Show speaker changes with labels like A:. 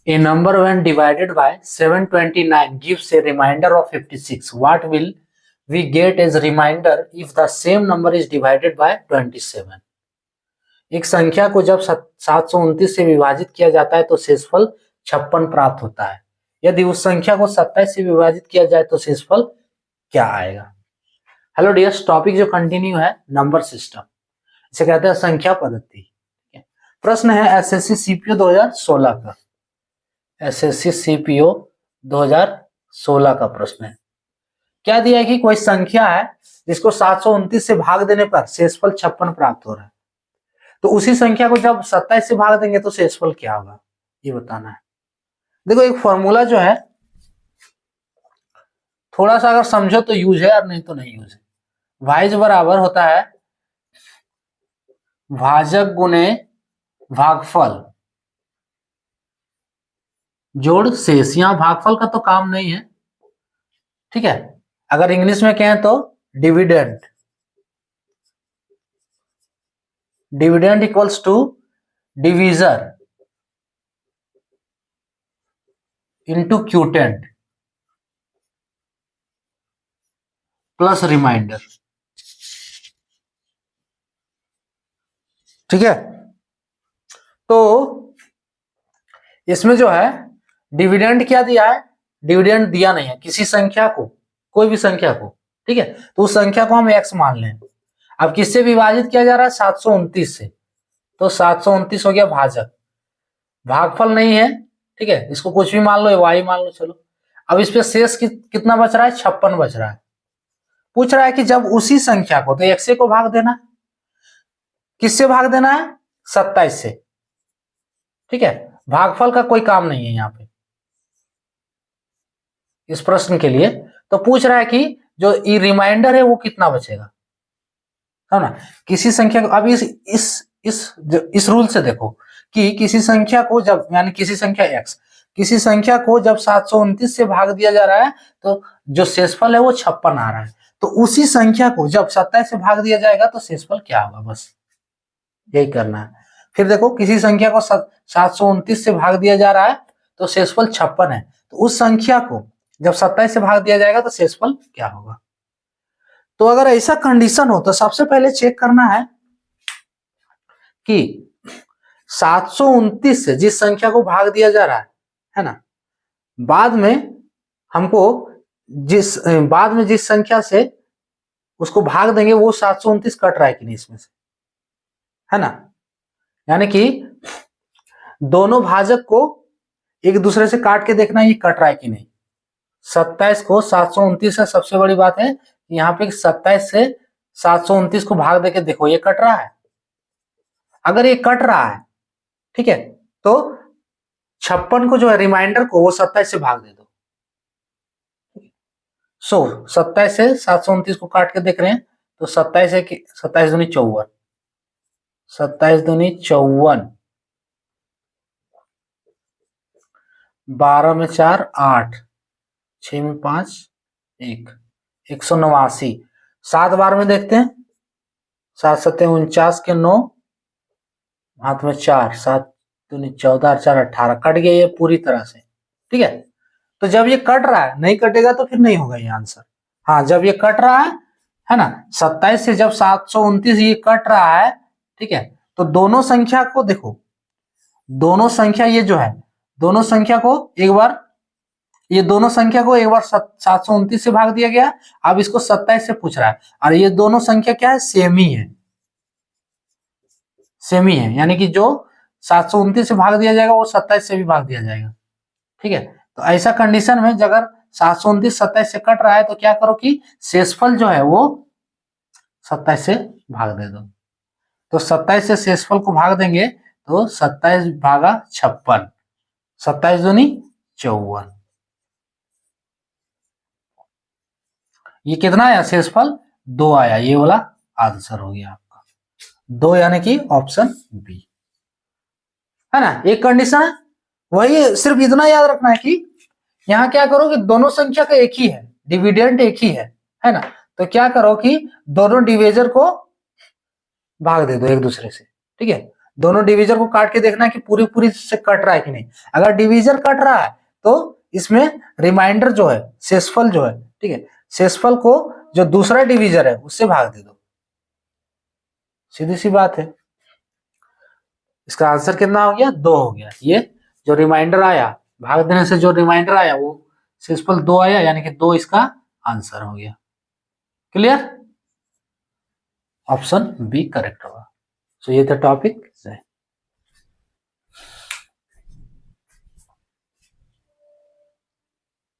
A: A number when divided by 729 gives a remainder of 56. What will we get as remainder if the same number is divided by 27? एक संख्या को जब 729 से विभाजित किया जाता है तो शेषफल 56 प्राप्त होता है। यदि उस संख्या को 27 से विभाजित किया जाए तो शेषफल क्या आएगा? हेलो डियर्स, टॉपिक जो कंटिन्यू है नंबर सिस्टम, इसे कहते हैं संख्या पद्धति। प्रश्न है एसएससी सीपीओ 2016 का। एसएससी सीपीओ 2016 का प्रश्न है। क्या दिया है कि कोई संख्या है जिसको 729 से भाग देने पर शेषफल 56 प्राप्त हो रहा है, तो उसी संख्या को जब 27 से भाग देंगे तो शेषफल क्या होगा, ये बताना है। देखो, एक फॉर्मूला जो है थोड़ा सा अगर समझो तो यूज है और नहीं तो नहीं यूज है। वाइज बराबर होता है भाजक गुणे भागफल जोड़ शेष। यहां भागफल का तो काम नहीं है, ठीक है। अगर इंग्लिश में कहें तो dividend, dividend equals to divisor into quotient plus remainder, ठीक है। तो इसमें जो है डिविडेंड क्या दिया है, डिविडेंड दिया नहीं है किसी संख्या को, कोई भी संख्या को, ठीक है। तो उस संख्या को हम x मान लें। अब किससे विभाजित किया जा रहा है? 729 से, तो 729 हो गया भाजक। भागफल नहीं है, ठीक है, इसको कुछ भी मान लो, y मान लो, चलो। अब इस पे शेष कितना बच रहा है? 56 बच रहा है। पूछ रहा है कि जब उसी संख्या को, तो x को भाग देना, किससे भाग देना है? 27 से, ठीक है। भागफल का कोई काम नहीं है यहाँ पे इस प्रश्न के लिए। तो पूछ रहा है कि जो रिमाइंडर है वो कितना बचेगा, है ना। किसी संख्या को, अब इस रूल से देखो कि किसी संख्या को जब, यानी किसी संख्या x, किसी संख्या को जब 729 से भाग दिया जा रहा है तो जो शेषफल है वो 56 आ रहा है। तो उसी संख्या को जब 27 से भाग दिया जाएगा तो शेषफल क्या होगा, बस यही करना है। फिर देखो, किसी संख्या को 729 से भाग दिया जा रहा है तो शेषफल 56 है, तो उस संख्या को जब 27 से भाग दिया जाएगा तो शेषफल क्या होगा। तो अगर ऐसा कंडीशन हो तो सबसे पहले चेक करना है कि 729 से जिस संख्या को भाग दिया जा रहा है ना, बाद में हमको बाद में जिस संख्या से उसको भाग देंगे वो 729 कट रहा है कि नहीं इसमें से, है ना। यानी कि दोनों भाजक को एक दूसरे से काट के देखना ये कट रहा है कि नहीं। 27 को 729 से, सबसे बड़ी बात है यहाँ पे 27 से 729 को भाग देके देखो ये कट रहा है। अगर ये कट रहा है, ठीक है, तो 56 को जो है रिमाइंडर को वो 27 से भाग दे दो। 27 से 729 को काट के देख रहे हैं तो 27 है कि 27 दूनी 54, 27 दूनी 54, 12 में 4 8, 6 में 5 1, 189। 7 बार में देखते हैं, 7 सत्ते 49 के 9, हाथ में 4, 7 दूनी 14, 4 18, कट गया ये पूरी तरह से, ठीक है। तो जब ये कट रहा है, नहीं कटेगा तो फिर नहीं होगा ये आंसर। हाँ, जब ये कट रहा है ना, 27 से जब 729 ये कट रहा है, ठीक है, तो दोनों संख्या को देखो, दोनों संख्या ये जो है, दोनों संख्या को एक बार, ये दोनों संख्या को एक बार 729 से भाग दिया गया, अब इसको 27 से पूछ रहा है, और ये दोनों संख्या क्या है? सेम ही है, सेम ही है। यानी कि जो 729 से भाग दिया जाएगा वो 27 से भी भाग दिया जाएगा, ठीक है। तो ऐसा कंडीशन में अगर 729 27 से कट रहा है तो क्या करो कि शेषफल जो है वो 27 से भाग दे दो। तो 27 से शेषफल को भाग देंगे तो 27 भागा 56, 27 दूनी 54, ये कितना आया? शेषफल 2 आया। ये वाला आंसर हो गया आपका 2, यानी कि ऑप्शन बी, है ना। एक कंडीशन है, वही सिर्फ इतना याद रखना है कि यहाँ क्या करो कि दोनों संख्या का एक ही है, डिविडेंड एक ही है ना। तो क्या करो कि दोनों डिविजर को भाग दे दो एक दूसरे से, ठीक है। दोनों डिवीजर को काट के देखना है कि पूरी पूरी से कट रहा है कि नहीं। अगर डिवीजर कट रहा है तो इसमें रिमाइंडर जो है, शेषफल जो है, ठीक है, शेषफल को जो दूसरा डिवीजर है उससे भाग दे दो, सीधी सी बात है। इसका आंसर कितना हो गया, 2 हो गया। ये जो रिमाइंडर आया, भाग देने से जो रिमाइंडर आया वो शेषफल 2 आया, यानी कि 2 इसका आंसर हो गया। क्लियर? ऑप्शन बी करेक्ट होगा। सो ये था टॉपिक।